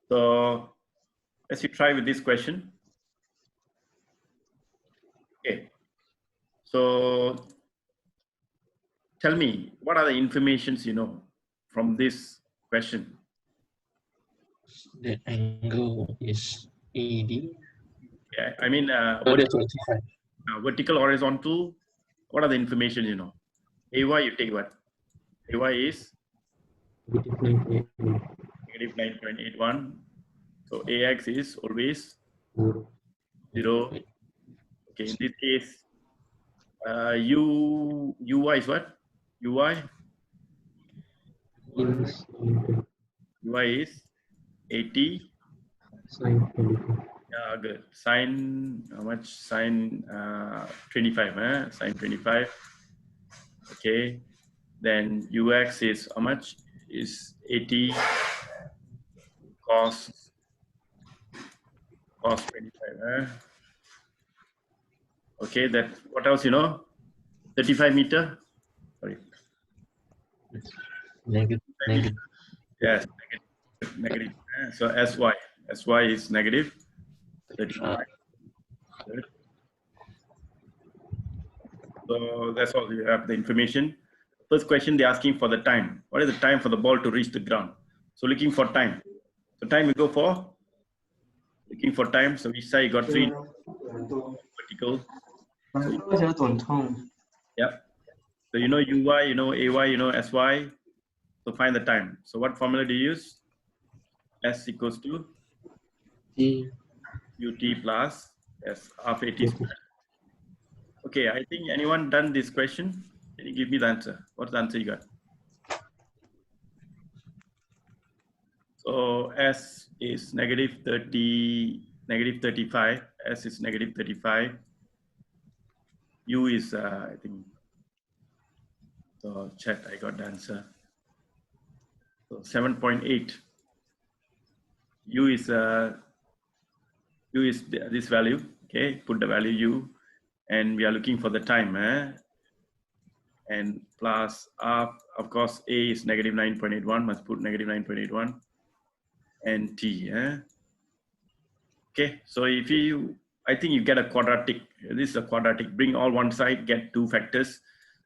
So let's try with this question. Okay. So tell me, what are the informations you know from this question? The angle is AD. Yeah, I mean, 25. vertical, horizontal. What are the information you know? AY, you take what? AY is -9.81. negative 9.81. So AX is always 0. 0. Okay, in this case, UY is what? UI? Is UI is 80. sine 25. Yeah, good. Sine, how much? Sine 25, Sine 25. Okay. Then UX is how much? Is 80 cos 25, Okay, that, what else you know? 35 meter? Sorry. Negative. Yes, negative. So SY is negative 35. Good. So that's all, you have the information. First question, they're asking for the time. What is the time for the ball to reach the ground? So looking for time. So time we go for, looking for time. So each side you got 3 vertical. So, yeah. So you know UY, you know AY, you know SY. So find the time. So what formula do you use? S equals to T. UT plus S half AT squared. Okay, I think anyone done this question? Can you give me the answer? What's the answer you got? So S is negative 30, negative 35. S is negative 35. U is, I think, so chat, I got the answer. So 7.8. U is this value. Okay, put the value U, and we are looking for the time. And plus of course, A is negative 9.81. Must put negative 9.81. And T. Okay, so if you, I think you get a quadratic. This is a quadratic. Bring all one side, get 2 factors.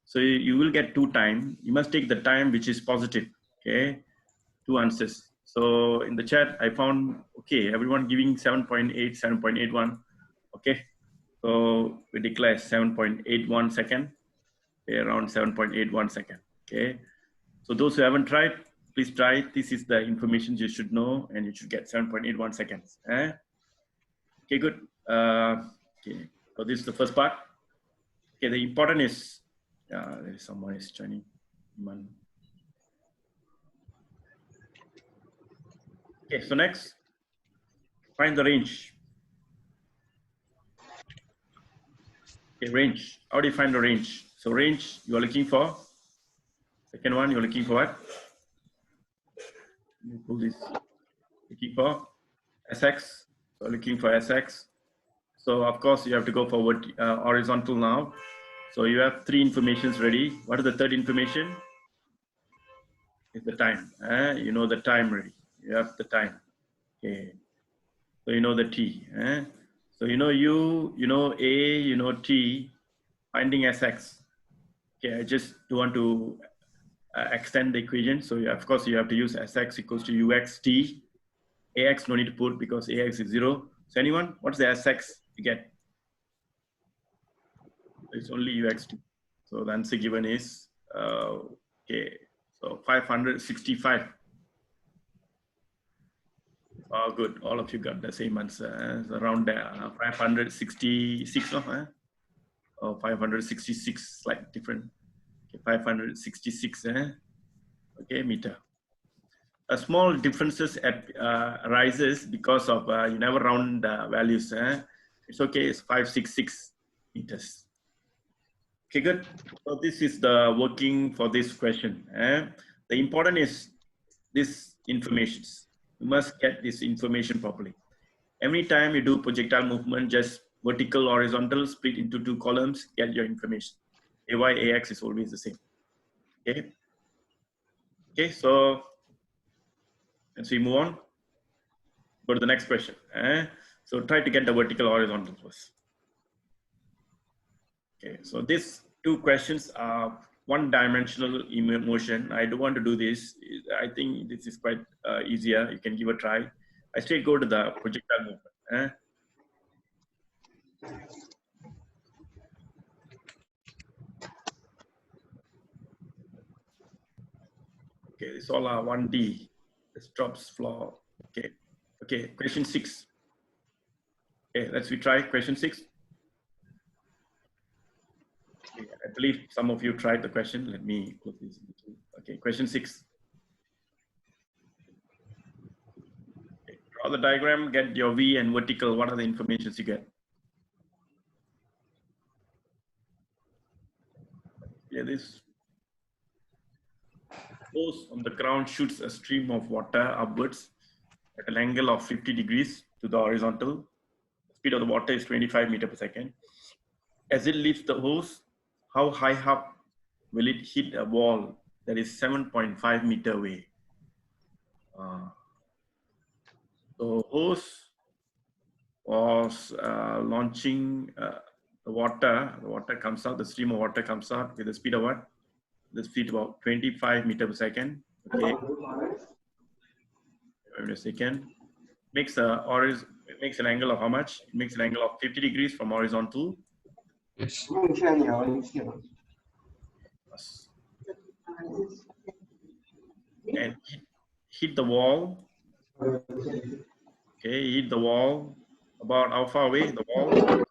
So you will get 2 time. You must take the time which is positive. Okay, 2 answers. So in the chat, I found, okay, everyone giving 7.8, 7.81. Okay, so we declare 7.81 second, okay, around 7.81 second. Okay, so those who haven't tried, please try it. This is the information you should know, and you should get 7.81 seconds. Okay, good. Okay, so this is the first part. Okay, the important is, there is someone is joining. Okay, so next, find the range. Okay, range. How do you find the range? So range, you are looking for. Second one, you're looking for what? Let me pull this. Looking for SX. So looking for SX. So of course you have to go forward horizontal now. So you have 3 informations ready. What is the third information? It's the time. You know the time ready. You have the time. Okay. So you know the T. So you know U, you know A, you know T. Finding SX. Okay, I just do want to extend the equation. So of course you have to use SX equals to UXT. AX no need to put because AX is 0. So anyone, what's the SX you get? It's only UXT. So the answer given is, okay, so 565. Oh, good. All of you got the same answer. It's around 566, no? Oh, 566, slightly different. Okay, 566, okay, meter. Small differences arises because of you never round the values. It's okay. It's 566 meters. Okay, good. So this is the working for this question. The important is this information. You must get this information properly. Every time you do projectile movement, just vertical, horizontal, split into 2 columns, get your information. AY, AX is always the same. Okay. Okay, so let's we move on. Go to the next question. So try to get the vertical horizontal first. Okay, so these two questions are one-dimensional motion. I don't want to do this. I think this is quite easier. You can give a try. I straight go to the projectile movement. Okay, it's all 1D. This drops floor. Okay, okay. Question 6. Okay, let's retry question 6. Okay, I believe some of you tried the question. Let me close this. Okay, question 6. Okay, draw the diagram, get your V and vertical. What are the informations you get? Yeah, this hose on the ground shoots a stream of water upwards at an angle of 50 degrees to the horizontal. The speed of the water is 25 meters per second. As it leaves the hose, how high up will it hit a wall that is 7.5 meters away? So hose was launching the water comes out, the stream of water comes out with the speed of what? The speed about 25 meters per second. Okay. Wait a second. Makes an angle of how much? It makes an angle of 50 degrees from horizontal. Yes. And hit the wall. Okay, hit the wall. About how far away? The wall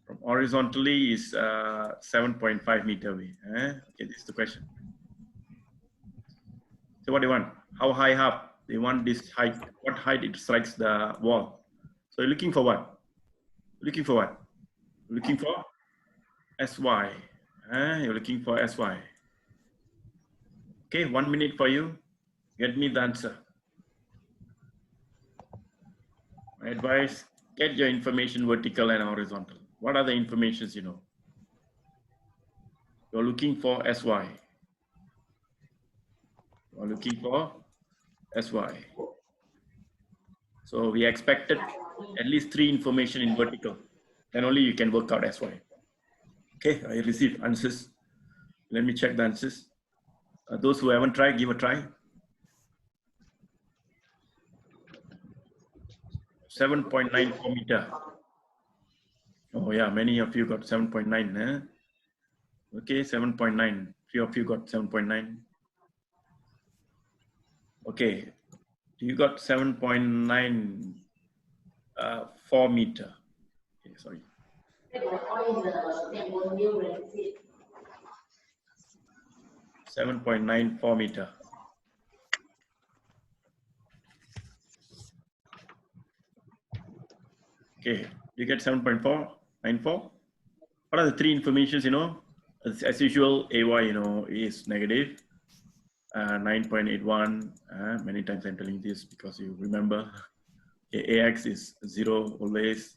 from horizontally is 7.5 meters away. Okay, this is the question. So what do you want? How high up? They want this height. What height it strikes the wall? So you're looking for what? Looking for what? Looking for SY. You're looking for SY. Okay, 1 minute for you. Get me the answer. My advice, get your information vertical and horizontal. What are the informations you know? You're looking for SY. You're looking for SY. So we expected at least 3 information in vertical. Then only you can work out SY. Okay, I received answers. Let me check the answers. Those who haven't tried, give a try. 7.94 meter. Oh yeah, many of you got 7.9. Okay, 7.9. 3 of you got 7.9. Okay, you got 7.9 4 meter. Okay, sorry. 7.94 meter. Okay, you get 7.494. What are the 3 informations, you know? As usual, AY, you know, is negative. 9.81. Many times I'm telling this because you remember. Okay, AX is 0 always.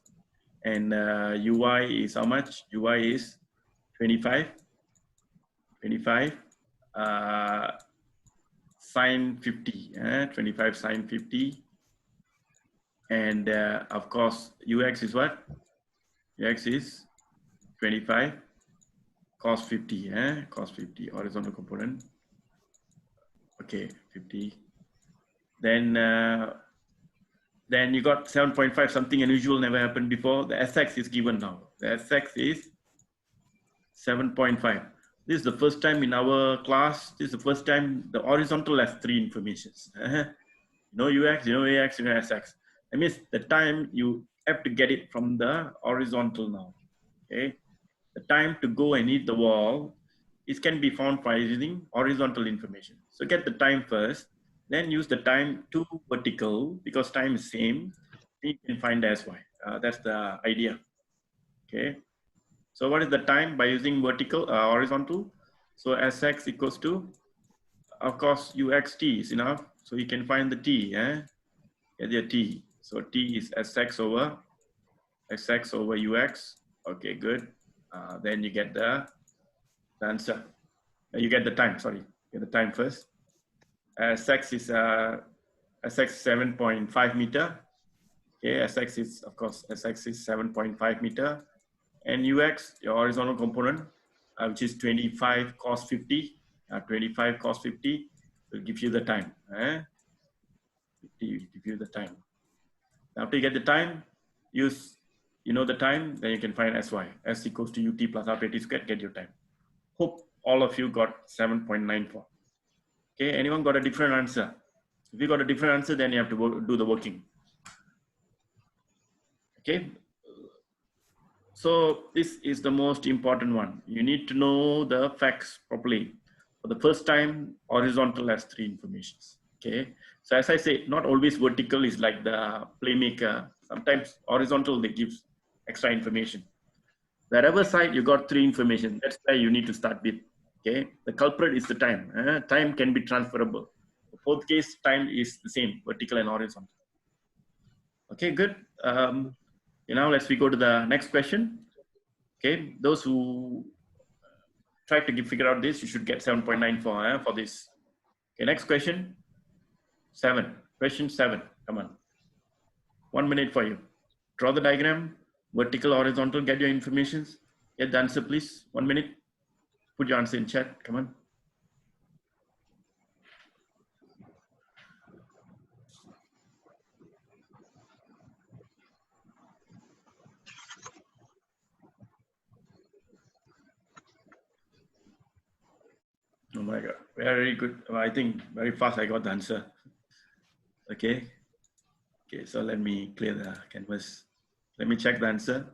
And UI is how much? UI is 25. 25. Sine 50. 25 sine 50. And of course, UX is what? UX is 25 cos 50. Cos 50, horizontal component. Okay, 50. Then you got 7.5, something unusual never happened before. The SX is given now. The SX is 7.5. This is the first time in our class. This is the first time the horizontal has 3 informations. You know UX, you know AX, you know SX. That means the time you have to get it from the horizontal now. Okay, the time to go and hit the wall, it can be found by using horizontal information. So get the time first, then use the time to vertical because time is same. You can find the SY. That's the idea. Okay. So what is the time by using vertical, horizontal? So SX equals to, of course, UXT is enough. So you can find the T. Get your T. So T is SX over UX. Okay, good. Then you get the answer. You get the time, sorry. Get the time first. SX is SX 7.5 meter. Okay, SX is, of course, SX is 7.5 meter. And UX, your horizontal component, which is 25 cos 50, 25 cos 50 will give you the time. 50 will give you the time. After you get the time, use, the time, then you can find SY. S equals to UT plus RT squared, get your time. Hope all of you got 7.94. Okay, anyone got a different answer? If you got a different answer, then you have to do the working. Okay, so this is the most important one. You need to know the facts properly. For the first time, horizontal has 3 informations. Okay, so as I say, not always vertical is like the playmaker. Sometimes horizontal, they give extra information. Wherever side you got 3 information, that's where you need to start with. Okay, the culprit is the time. Time can be transferable. The fourth case, time is the same, vertical and horizontal. Okay, good. Now let's go to the next question. Okay, those who try to figure out this, you should get 7.94 for this. Okay, next question. 7. Question 7. Come on. 1 minute for you. Draw the diagram. Vertical, horizontal. Get your informations. Get the answer, please. 1 minute. Put your answer in chat. Come on. Oh my God. Very good. I think very fast I got the answer. Okay. Okay, so let me clear the canvas. Let me check the answer.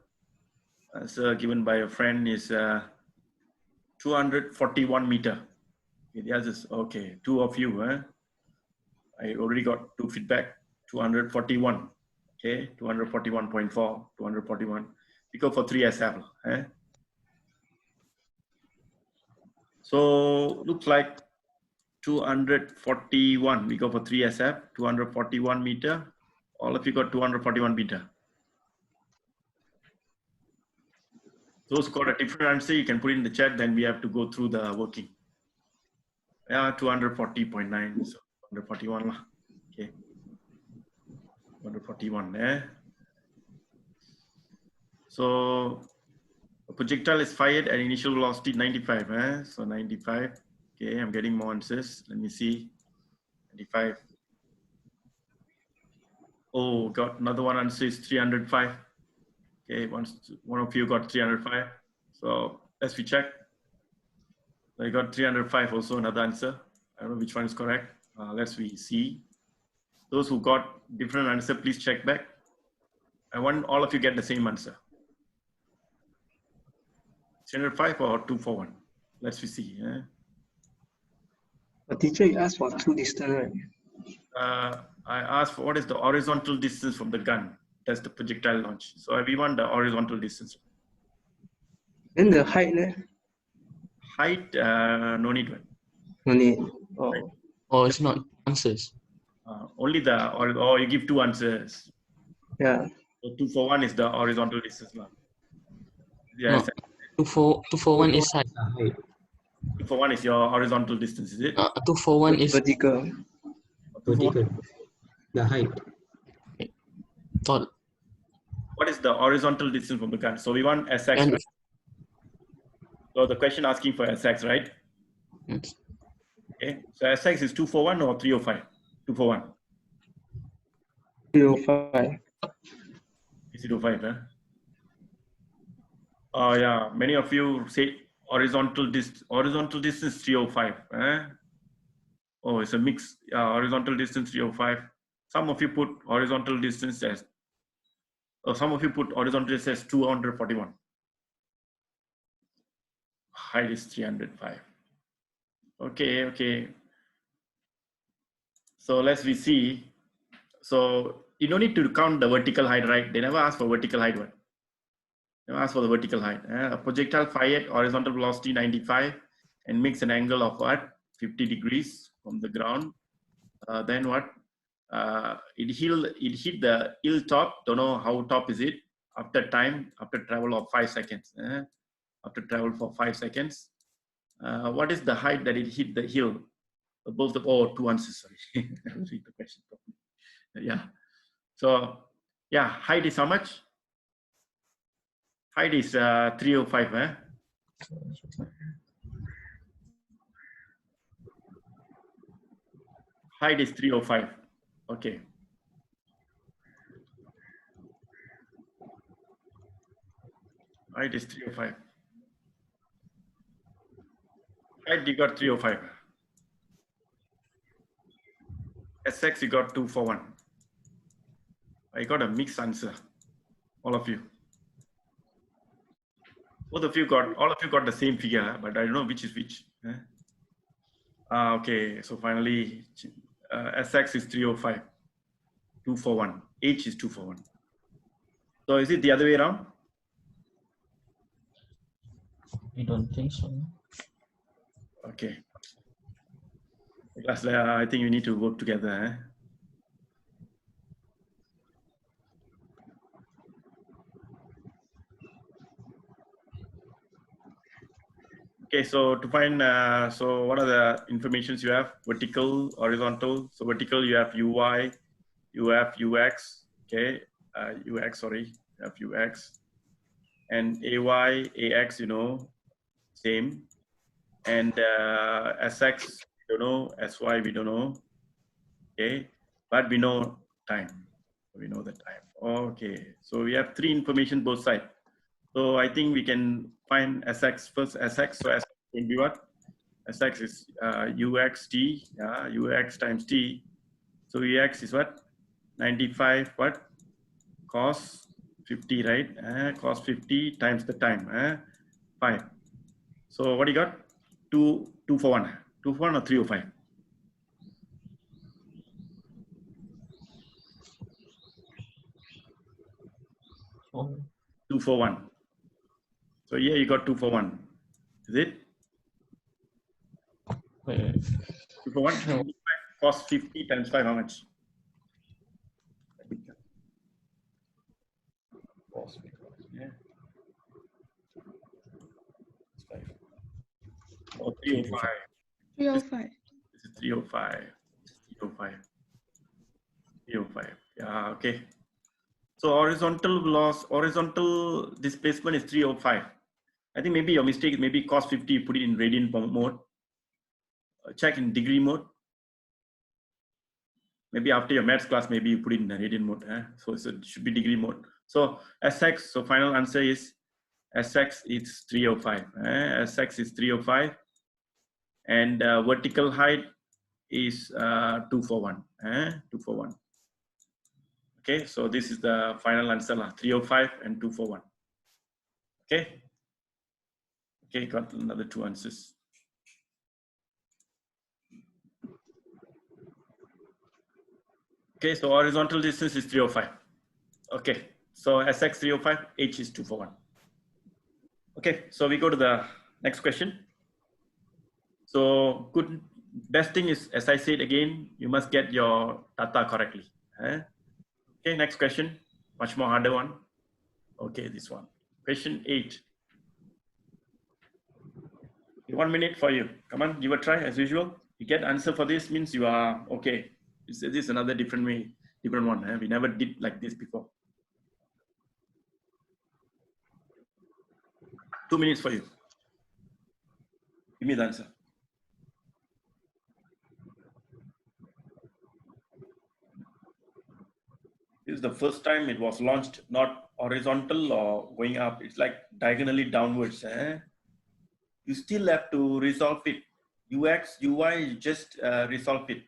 Answer given by a friend is 241 meter. Okay, the others, okay, 2 of you. I already got 2 feedback. 241. Okay, 241.4, 241. We go for 3 SF. So looks like 241. We go for 3 SF, 241 meter. All of you got 241 meter. Those who got a different answer, you can put it in the chat, then we have to go through the working. Yeah, 240.9, so 241. Okay. 241. So a projectile is fired at initial velocity 95. So 95. Okay, I'm getting more answers. Let me see. 95. Oh, got another one answer is 305. Okay, one of you got 305. So let's check. I got 305 also, another answer. I don't know which one is correct. Let's see. Those who got different answer, please check back. I want all of you get the same answer. 305 or 241? Let's see. But teacher, you asked for true distance, right? I asked for what is the horizontal distance from the gun. That's the projectile launch. So we want the horizontal distance. Then the height there? Height, no need one. No need. Oh. Right. Oh, it's not answers. Only the, or you give 2 answers. Yeah. So 241 is the horizontal distance now. Yeah, No, 241 is height. 241 is your horizontal distance, is it? 241 is vertical. Vertical. The height. tall. What is the horizontal distance from the gun? So we want SX. And right? So the question asking for SX, right? yes. Okay. So SX is 241 or 305? 241. 305. Is it 205? Oh yeah, many of you say horizontal distance 305. Oh, it's a mix. Horizontal distance 305. Some of you put horizontal distance as, some of you put horizontal distance as 241. Height is 305. Okay. So let's see. So you don't need to count the vertical height, right? They never ask for vertical height. What? They never ask for the vertical height. A projectile fired horizontal velocity 95 and makes an angle of what? 50 degrees from the ground. Then what? It hit the hill top. Don't know how top is it. After travel of 5 seconds. After travel for 5 seconds. What is the height that it hit the hill? Both of all two answers. Sorry, I'll read the question properly. Yeah. So yeah, height is how much? Height is 305. Eh? Height is 305. Okay. Height is 305. Height you got 305. SX you got 241. I got a mixed answer. All of you. All of you got the same figure, but I don't know which is which. Eh? Okay, so finally, SX is 305, 241. H is 241. So is it the other way around? I don't think so. Okay. Because, I think we need to work together. Eh? Okay, so to find, so what are the informations you have? Vertical, horizontal. So vertical, you have UI, you have UX, okay, UX, sorry, you have UX. And AY, AX, you know, same. And SX, we don't know, SY, we don't know, okay. But we know time, we know the time. Okay, so we have three information both sides. So I think we can find SX first. SX, so SX can be what? SX is UXT, yeah, UX times T. So UX is what? 95 what? Cos 50, right? Cos 50 times the time, 5. So what do you got? 2 for 1. 2 for 1 or 305? 2 for 1. So here you got 2 for 1. Is it? Wait. 2 for 1? No. Cos 50 times 5, how much? Cos 50, yeah. 5. Oh, 305. 305. This is 305. 305. 305. Yeah, okay. So horizontal displacement is 305. I think maybe your mistake is maybe cos 50, you put it in radian mode. Check in degree mode. Maybe after your maths class, maybe you put it in the radian mode. So it should be degree mode. So SX, so final answer is SX is 305. SX is 305. And vertical height is 241. 241. Okay, so this is the final answer, 305 and 241. Okay. Okay, got another two answers. Okay, so horizontal distance is 305. Okay, so SX 305, H is 241. Okay, so we go to the next question. So best thing is, as I said again, you must get your data correctly. Okay, next question, much more harder one. Okay, this one. Question 8. 1 minute for you. Come on, give a try as usual. You get answer for this means you are okay. This is another different way, different one. We never did like this before. 2 minutes for you. Give me the answer. This is the first time it was launched, not horizontal or going up. It's like diagonally downwards. You still have to resolve it. UX, UI, you just resolve it.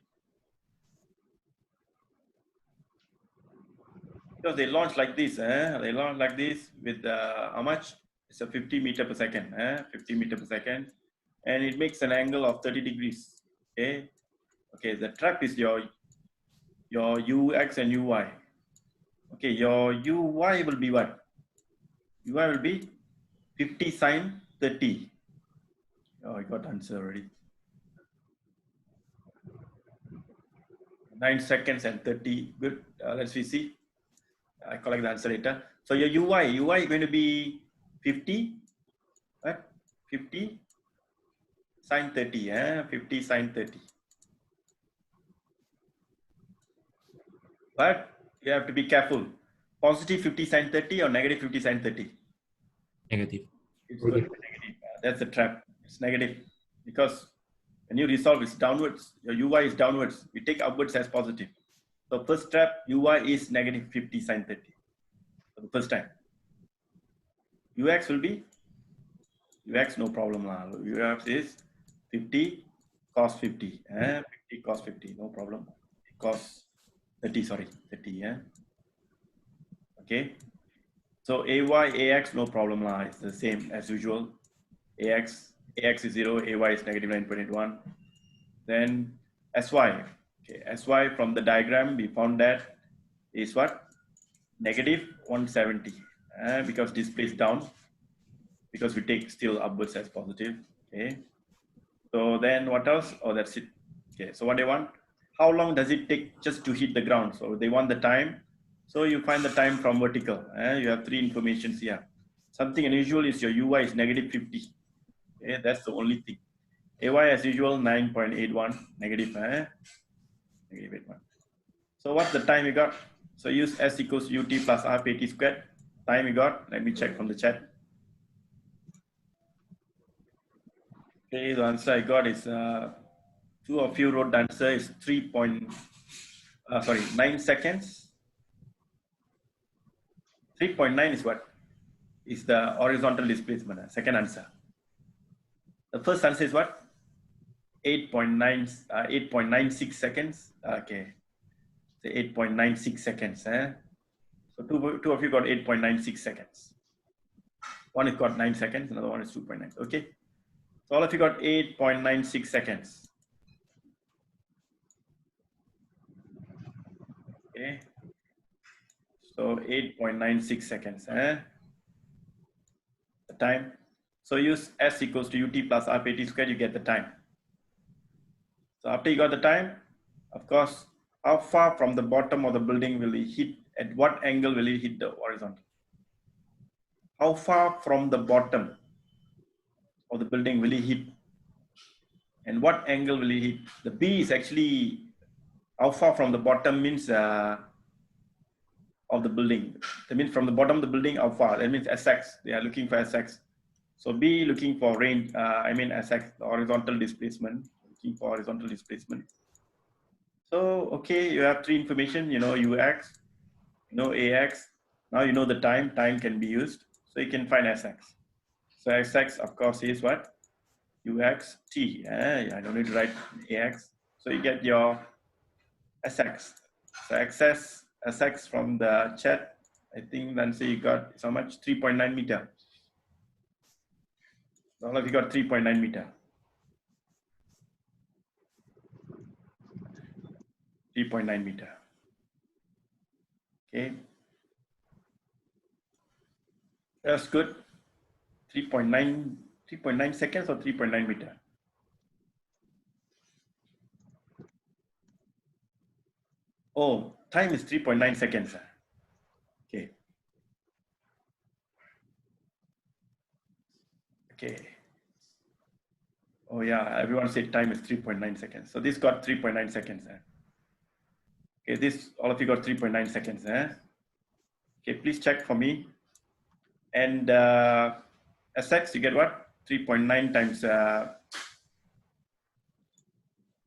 Because they launch like this. They launch like this with how much? It's a 50 meter per second. 50 meter per second. And it makes an angle of 30 degrees. Okay. Okay, the trap is your UX and UI. Okay, your UI will be what? UI will be 50 sine 30. Oh, I got answer already. 9 seconds and 30. Good. Let's see. I collect the answer later. So your UI is going to be 50. What? 50 sine 30. 50 sine 30. But you have to be careful. Positive 50 sine 30 or negative 50 sine 30? Negative. It's going to be negative. That's the trap. It's negative because when you resolve, it's downwards. Your UI is downwards. We take upwards as positive. So first trap, UI is negative 50 sine 30 for the first time. UX will be, UX no problem. UX is 50 cos 50. 50 cos 50, no problem. Cos 30, sorry, 30. Yeah. Okay. So AY, AX, no problem. It's the same as usual. AX is 0, AY is negative 9.81. Then SY. Okay, SY from the diagram, we found that is what? Negative 170. Because display is down. Because we take still upwards as positive. Okay. So then what else? Oh, that's it. Okay. So what they want? How long does it take just to hit the ground? So they want the time. So you find the time from vertical. You have three informations here. Something unusual is your UI is negative 50. Okay, that's the only thing. AY as usual 9.81 negative, negative 81. So what's the time you got? So use S equals UT plus RPT squared. Time you got? Let me check from the chat. Okay, the answer I got is two of you wrote the answer is 9 seconds. 3.9 is what? Is the horizontal displacement. Second answer. The first answer is what? 8.96 seconds. Okay. So 8.96 seconds. So two of you got 8.96 seconds. One is got 9 seconds, another one is 2.9. Okay. So all of you got 8.96 seconds. Okay. So 8.96 seconds. The time. So use S equals to UT plus RPT squared, you get the time. So after you got the time, of course, how far from the bottom of the building will he hit? At what angle will he hit the horizontal? How far from the bottom of the building will he hit? And what angle will he hit? The B is actually how far from the bottom means of the building. That means from the bottom of the building, how far? That means SX. They are looking for SX. So B looking for range, SX, the horizontal displacement, looking for horizontal displacement. So, okay, you have three information, you know UX, you know AX, now you know the time can be used. So you can find SX. So SX, of course, is what? UXT. I don't need to write AX. So you get your SX. So SX from the chat, I think then say you got so much? 3.9 meter. All of you got 3.9 meter. 3.9 meter. Okay. That's good. 3.9 seconds or 3.9 meter? Oh, time is 3.9 seconds. Okay. Okay. Oh yeah, everyone said time is 3.9 seconds. So this got 3.9 seconds. Okay, this, all of you got 3.9 seconds. Okay, please check for me. And SX, you get what? 3.9 times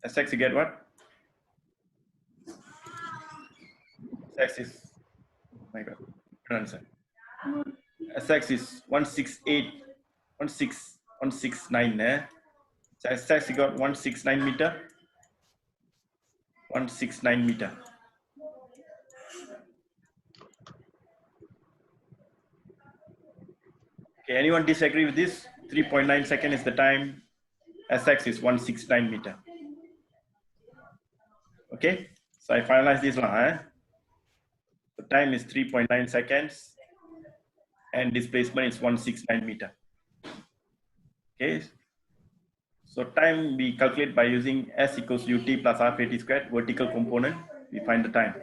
SX, you get what? SX is, oh my God, good answer. SX is 169. So SX, you got 169 meter. 169 meter. Okay, anyone disagree with this? 3.9 seconds is the time. SX is 169 meter. Okay, so I finalize this one. The time is 3.9 seconds and displacement is 169 meter. Okay, so time we calculate by using S equals UT plus RPT squared, vertical component, we find the time.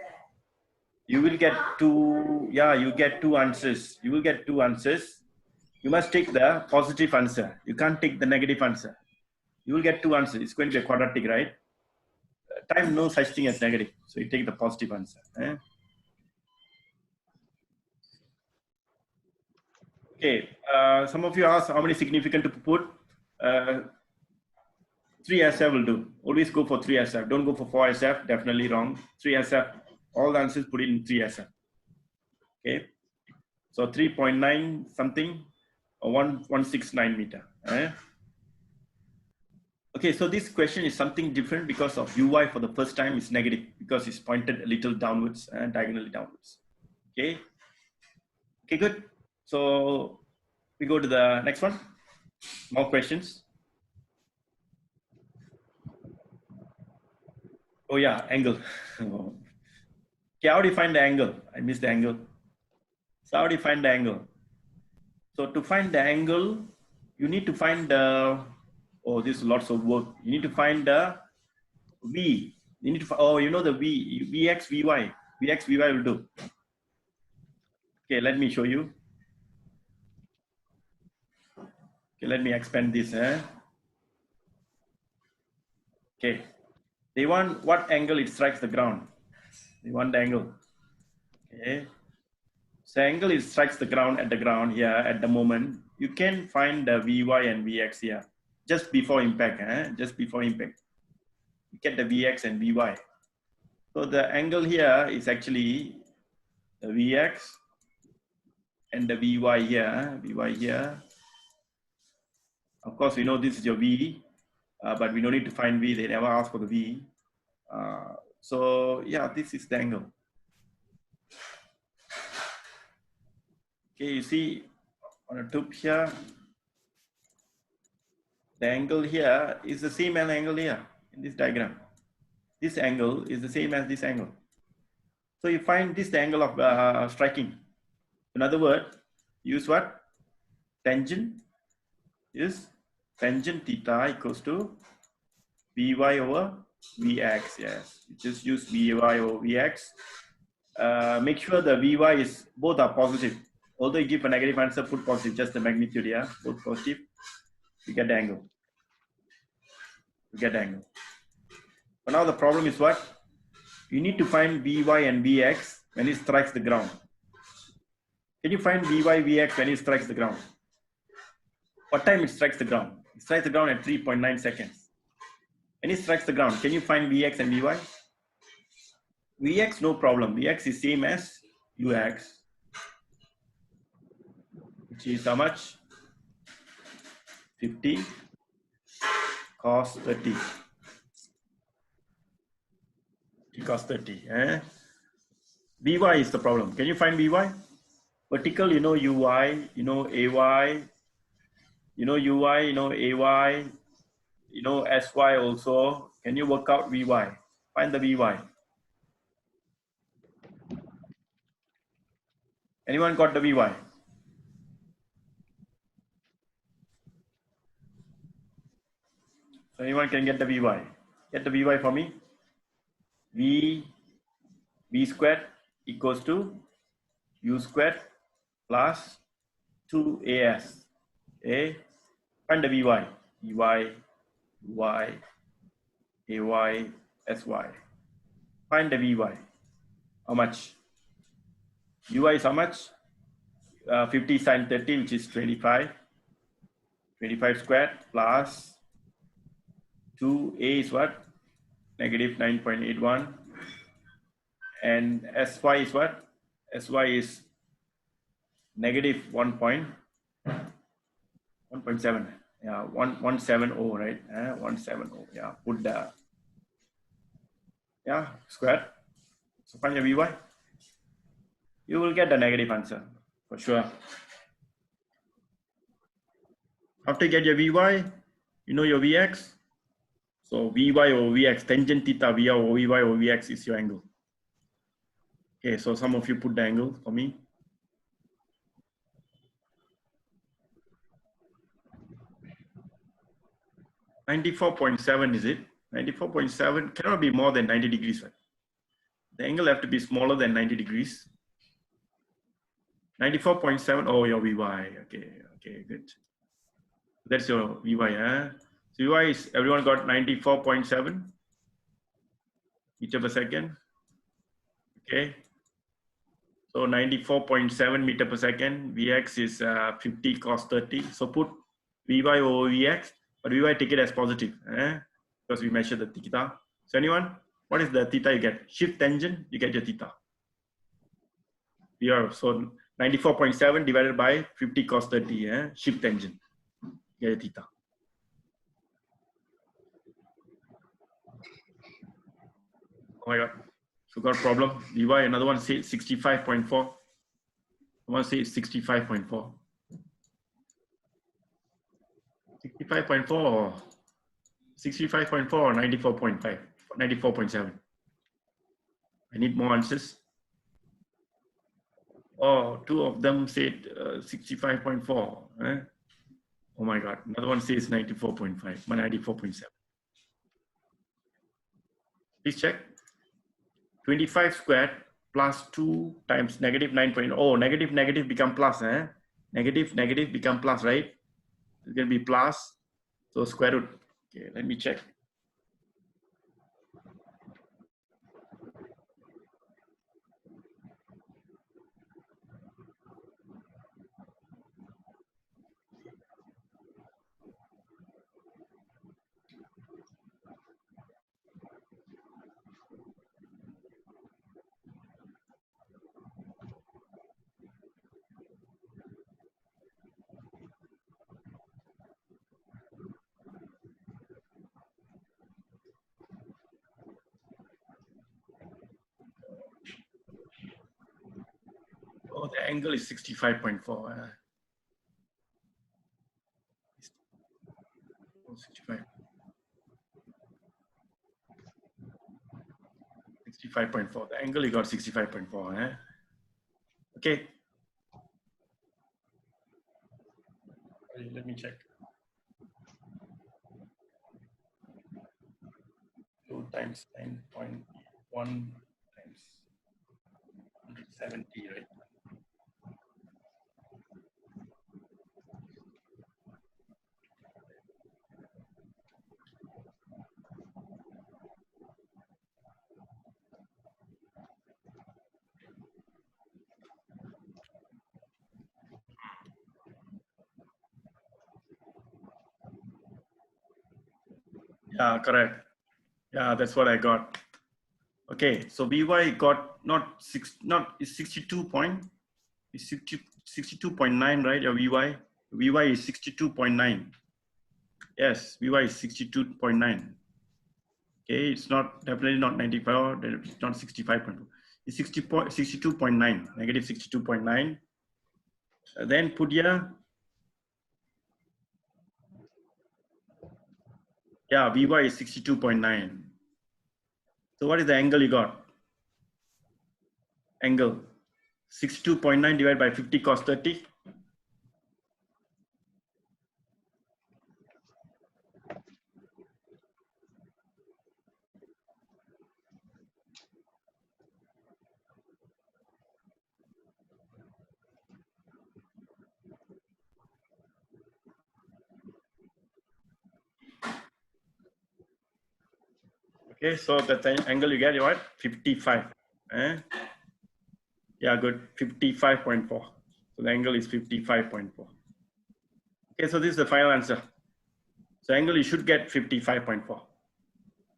You will get you get two answers. You will get two answers. You must take the positive answer. You can't take the negative answer. You will get two answers. It's going to be a quadratic, right? time no such thing as negative. So you take the positive answer. Okay, some of you ask how many significant to put. 3 SF will do. Always go for 3 SF. Don't go for 4 SF. Definitely wrong. 3 SF. All the answers put in 3 SF. Okay. So 3.9 something or 169 meter. Okay, so this question is something different because of UI for the first time is negative because it's pointed a little downwards and diagonally downwards. Okay. Okay, good. So we go to the next one. More questions. Oh yeah, angle. Okay, how do you find the angle? I missed the angle. So how do you find the angle? So to find the angle, you need to find the, oh, this is lots of work. You need to find the V. You need to, oh, you know the V, Vx, Vy. Vx, Vy will do. Okay, let me show you. Okay, let me expand this. Okay, they want what angle it strikes the ground. They want the angle. Okay, so angle it strikes the ground here at the moment. You can find the Vy and Vx here just before impact. Just before impact, you get the Vx and Vy. So the angle here is actually the Vx and the Vy here. Vy here. Of course, we know this is your V, but we don't need to find V. They never ask for the V. So yeah, this is the angle. Okay, you see on a tube here, the angle here is the same as angle here in this diagram. This angle is the same as this angle. So you find this the angle of striking. In other words, use what? Tangent is tangent theta equals to Vy over Vx. Yes, you just use Vy over Vx. Make sure the Vy is both are positive. Although you give a negative answer, put positive, just the magnitude here, both positive. You get the angle. You get the angle. But now the problem is what? You need to find Vy and Vx when it strikes the ground. Can you find Vy, Vx when it strikes the ground? What time it strikes the ground? It strikes the ground at 3.9 seconds. When it strikes the ground, can you find Vx and Vy? Vx, no problem. Vx is same as Ux, which is how much? 50 cos 30. Cos 30. Vy is the problem. Can you find Vy? Vertical, you know Uy, you know Ay, you know Uy, you know Ay, you know Sy also. Can you work out Vy? Find the Vy. Anyone got the Vy? So anyone can get the Vy. Get the Vy for me. V squared equals to U squared plus 2as. Okay. Find the Vy. Vy, Y, Ay, Sy. Find the Vy. How much? Uy is how much? 50 sine 30, which is 25. 25 squared plus 2a is what? Negative 9.81. And Sy is what? Sy is negative 1.7. Yeah, 170, right? 170. Yeah, put the square. So find your Vy. You will get the negative answer for sure. After you get your Vy, you know your Vx. So Vy over Vx, tangent theta Vy over Vx is your angle. Okay, so some of you put the angle for me. 94.7 is it? 94.7 cannot be more than 90 degrees, right? The angle have to be smaller than 90 degrees. 94.7, oh, your Vy, okay, good. That's your Vy, So Vy is, everyone got 94.7? meter per second. Okay. So 94.7 meter per second. Vx is 50 cos 30. So put Vy over Vx, but Vy take it as positive, because we measure the theta. So anyone, what is the theta you get? Shift tangent, you get your theta. Here, so 94.7 divided by 50 cos 30, shift tangent, you get your theta. Oh my God, so got a problem. Vy, another one says 65.4. One says 65.4. 65.4 or 65.4 or 94.5, 94.7. I need more answers. Oh, two of them said 65.4. Oh my God, another one says 94.5, 94.7. Please check. 25 squared plus 2 times negative 9. Oh, negative become plus. Negative become plus, right? It's going to be plus. So square root. Okay, let me check. Oh, the angle is 65.4. 65. 65.4. The angle you got 65.4. Okay. Let me check. 2 times 9.1 times 170, right? Yeah, correct. Yeah, that's what I got. Okay, so Vy got not 62 point, is 62.9, right? Your Vy is 62.9. Yes, Vy is 62.9. Okay, it's not definitely not 95. It's not 65.2. It's 62.9, negative 62.9. Then put here. Yeah, Vy is 62.9. So what is the angle you got? Angle 62.9 divided by 50 cos 30. Okay, so the angle you get, you what? 55. Yeah, good. 55.4. So the angle is 55.4. Okay, so this is the final answer. So angle you should get 55.4.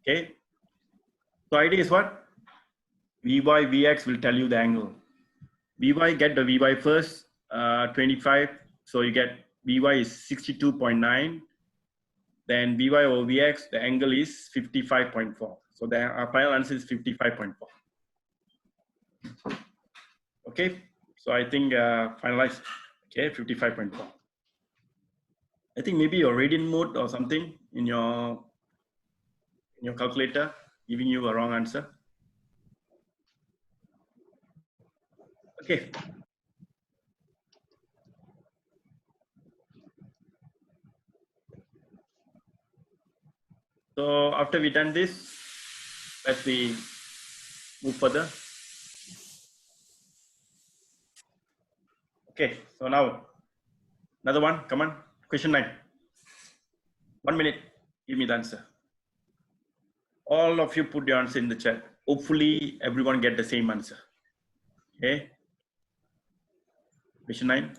Okay. So idea is what? Vy, Vx will tell you the angle. Vy, get the Vy first, 25. So you get Vy is 62.9. Then Vy over Vx, the angle is 55.4. So our final answer is 55.4. Okay, so I think finalized. Okay, 55.4. I think maybe your radian mode or something in your calculator giving you a wrong answer. Okay. So after we done this, let's we move further. Okay, so now another one. Come on, question 9. 1 minute. Give me the answer. All of you put your answer in the chat. hopefully everyone get the same answer. Okay. Question 9.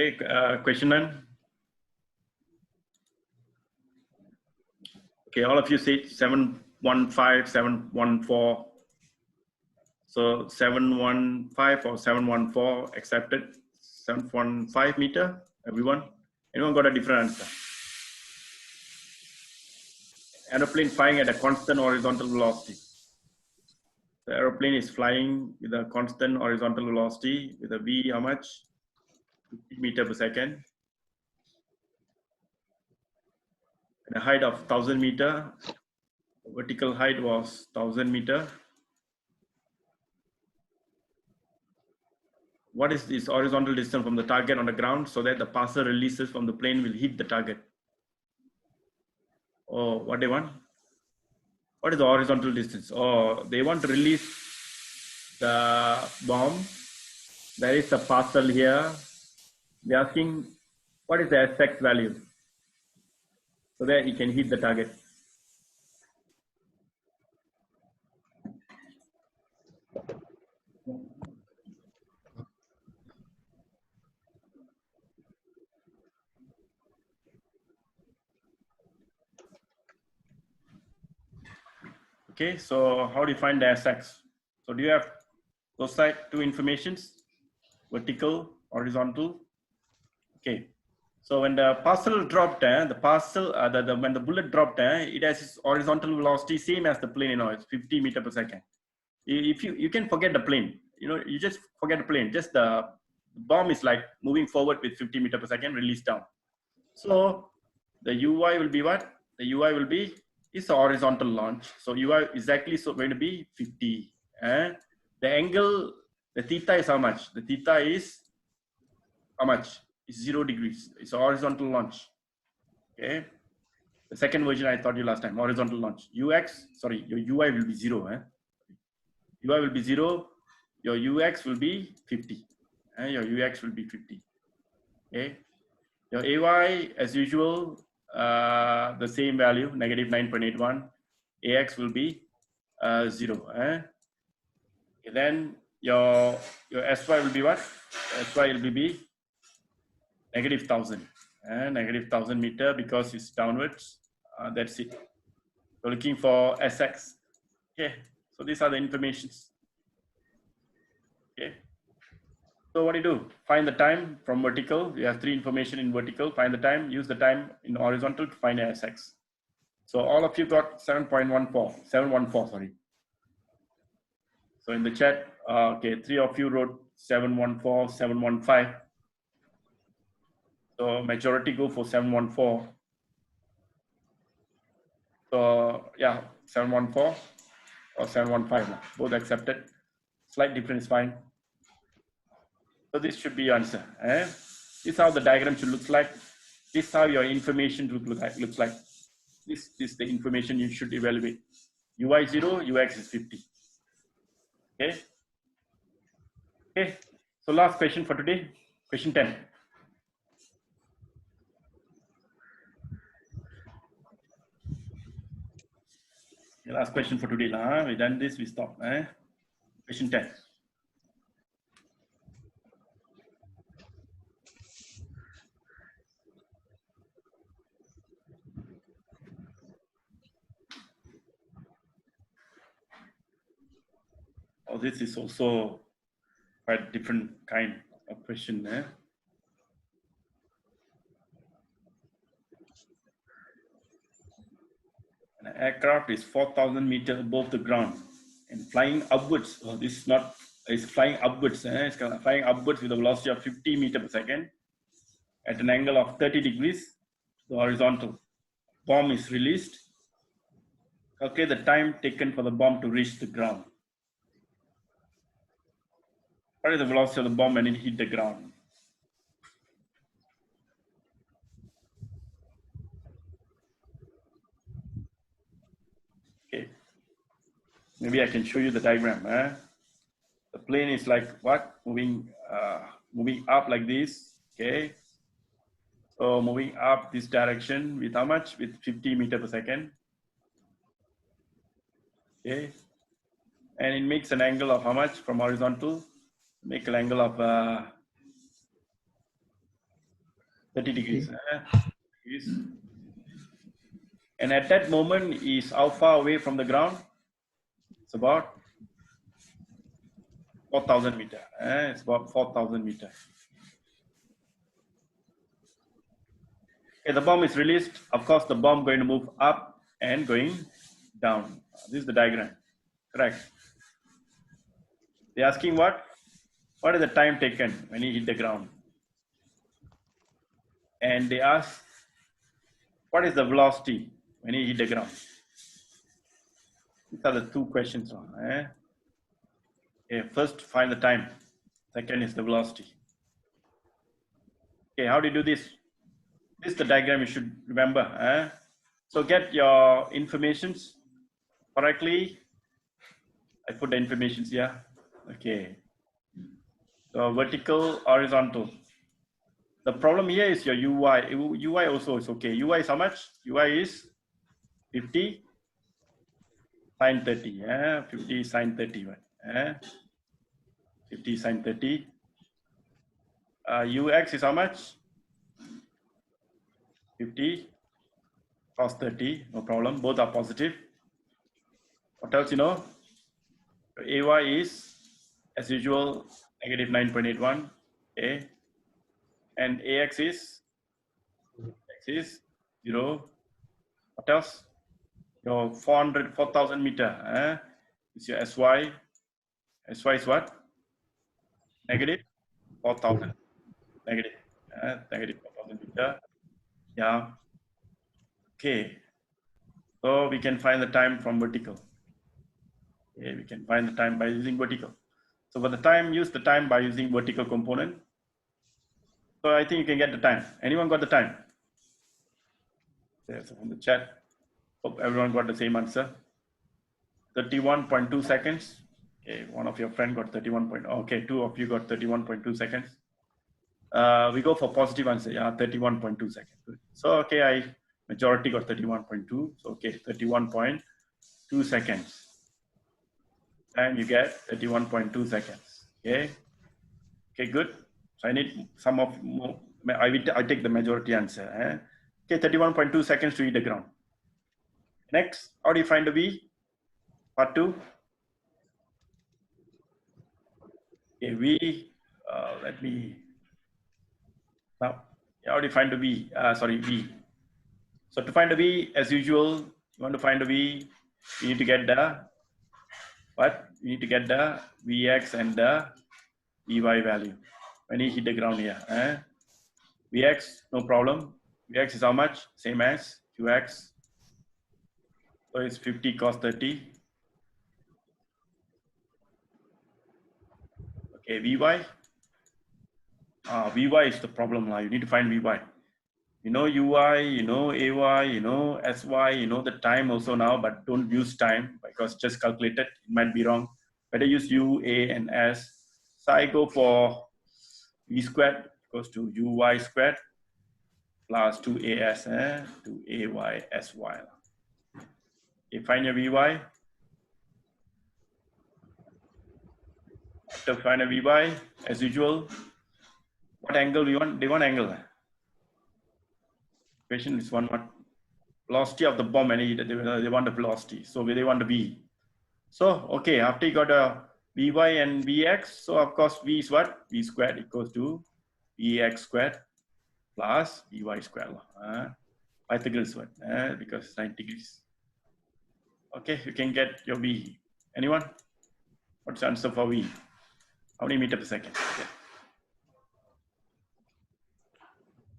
Okay, question 9. Okay, all of you say 715, 714. So 715 or 714 accepted. 715 meter, everyone? Anyone got a different answer? Aeroplane flying at a constant horizontal velocity. The aeroplane is flying with a constant horizontal velocity with a V, how much? 50 meter per second. And a height of 1000 meter. The vertical height was 1000 meter. What is this horizontal distance from the target on the ground so that the passer releases from the plane will hit the target? Or what they want? What is the horizontal distance? Oh, they want to release the bomb. There is a parcel here. They're asking what is the SX value so that he can hit the target. Okay, so how do you find the SX? So do you have those two informations? Vertical, horizontal. Okay. So when the parcel dropped, when the bullet dropped, it has its horizontal velocity same as the plane. It's 50 meter per second. If you can forget the plane, you just forget the plane. Just the bomb is like moving forward with 50 meter per second, released down. So the UI will be what? The UI will be is a horizontal launch. So UI is actually going to be 50. The angle, the theta is how much? The theta is how much? It's 0 degrees. It's a horizontal launch. Okay. The second version I taught you last time, horizontal launch. Your UI will be 0. UI will be 0. Your UX will be 50. Your UX will be 50. Okay. Your AY, as usual, the same value, negative 9.81. AX will be 0. Okay, then your SY will be what? SY will be negative 1000. Negative 1000 meter because it's downwards. That's it. We're looking for SX. Okay, so these are the informations. Okay. So what do you do? Find the time from vertical. You have 3 information in vertical. Find the time. Use the time in horizontal to find SX. So all of you got 714. Sorry. So in the chat, okay, 3 of you wrote 714, 715. So majority go for 714. So yeah, 714 or 715. Both accepted. Slight difference is fine. So this should be your answer. This is how the diagram should look like. This is how your information looks like. This is the information you should evaluate. UI 0, UX is 50. Okay. Okay. So last question for today. Question 10. The last question for today. We done this, we stop. Question 10. Oh, this is also quite different kind of question. An aircraft is 4,000 meters above the ground and flying upwards. Oh, this is not, it's flying upwards. It's flying upwards with a velocity of 50 meters per second at an angle of 30 degrees to the horizontal. Bomb is released. Calculate the time taken for the bomb to reach the ground. What is the velocity of the bomb when it hit the ground? Maybe I can show you the diagram. The plane is like what? Moving up like this. Okay. So moving up this direction with how much? With 50 meters per second. Okay. And it makes an angle of how much from horizontal? Make an angle of 30 degrees. And at that moment is how far away from the ground? It's about 4,000 meters. It's about 4,000 meters. Okay, the bomb is released. Of course, the bomb going to move up and going down. This is the diagram. Correct. They're asking what? What is the time taken when he hit the ground? And they ask, what is the velocity when he hit the ground? These are the two questions. Okay, first, find the time. Second is the velocity. Okay, how do you do this? This is the diagram you should remember. So get your informations correctly. I put the informations here. Okay. So vertical, horizontal. The problem here is your UI. UI also is okay. UI is how much? UI is 50 sine 30. 50 sine 30. 50 sine 30. UX is how much? 50 cos 30. No problem. Both are positive. What else you know? AY is, as usual, negative 9.81. Okay. And AX is 0. What else? Your 4,000 meter. Is your SY. SY is what? Negative 4,000. Negative. Negative 4,000 meter. Yeah. Okay. So we can find the time from vertical. Okay, we can find the time by using vertical. So for the time, use the time by using vertical component. So I think you can get the time. Anyone got the time? There's on the chat. Hope everyone got the same answer. 31.2 seconds. Okay, one of your friend got 31. Okay, two of you got 31.2 seconds. We go for positive answer. Yeah, 31.2 seconds. Good. So okay, majority got 31.2. So okay, 31.2 seconds. And you get 31.2 seconds. Okay. Okay, good. So I need some of more. I take the majority answer. Okay, 31.2 seconds to hit the ground. Next, how do you find the V? Part 2. Okay, V. Let me. Now, how do you find the V? V. So to find the V, as usual, you want to find the V, you need to get the what? You need to get the Vx and the Vy value when you hit the ground here. Vx, no problem. Vx is how much? Same as Qx. So it's 50 cos 30. Okay, Vy. Vy is the problem now. You need to find Vy. You know UI, you know AY, you know SY, you know the time also now, but don't use time because just calculate it. It might be wrong. Better use U, A, and S. So I go for V squared equals to UY squared plus 2AS to AY SY. Okay, find your Vy. After find a Vy, as usual, what angle we want? They want angle. Question is one what? Velocity of the bomb, and they want the velocity. So they want the V. So, okay, after you got a Vy and Vx, so of course V is what? V squared equals to Vx squared plus Vy squared. Pythagoras what? Because it's 90 degrees. Okay, you can get your V. Anyone? What's the answer for V? How many meters per second? Okay.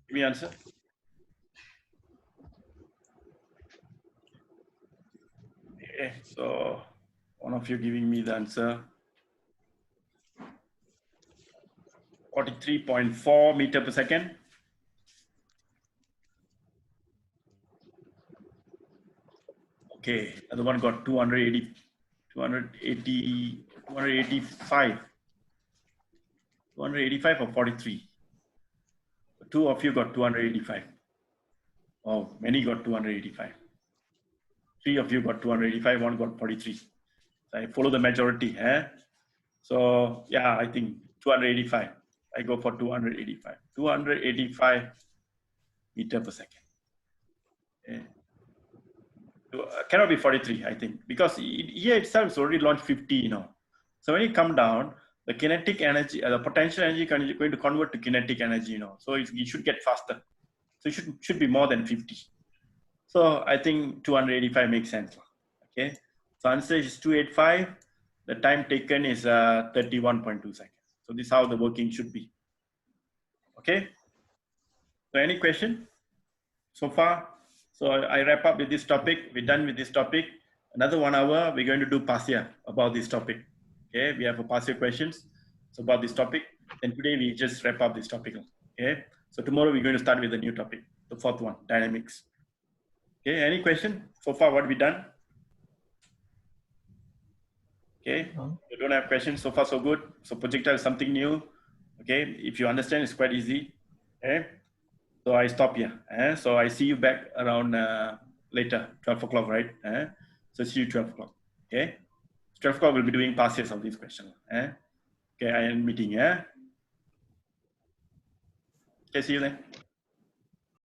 Give me answer. Okay, so one of you giving me the answer. 43.4 meters per second. Okay, other one got 280 280, 285. 285 or 43? Two of you got 285. Oh, many got 285. Three of you got 285, one got 43. So I follow the majority. So yeah, I think 285. I go for 285. 285 meter per second. Cannot be 43, I think, because here itself is already launched 50, you know. So when you come down, the kinetic energy, the potential energy is going to convert to kinetic energy, you know. So you should get faster. So it should be more than 50. So I think 285 makes sense. Okay. So answer is 285. The time taken is 31.2 seconds. So this is how the working should be. Okay. So any question so far? So I wrap up with this topic. We're done with this topic. Another 1 hour, we're going to do Pasya about this topic. Okay, we have a Pasya questions. So about this topic. Then today we just wrap up this topic. Okay, so tomorrow we're going to start with a new topic, the fourth one, dynamics. Okay, any question so far? What we done? Okay, you don't have questions so far, so good. So projectile is something new. Okay, if you understand, it's quite easy. Okay. So I stop here. So I see you back around later, 12 o'clock, right? So see you 12 o'clock. Okay. 12 o'clock we'll be doing passes of these questions. Okay, I am meeting. Okay, see you then.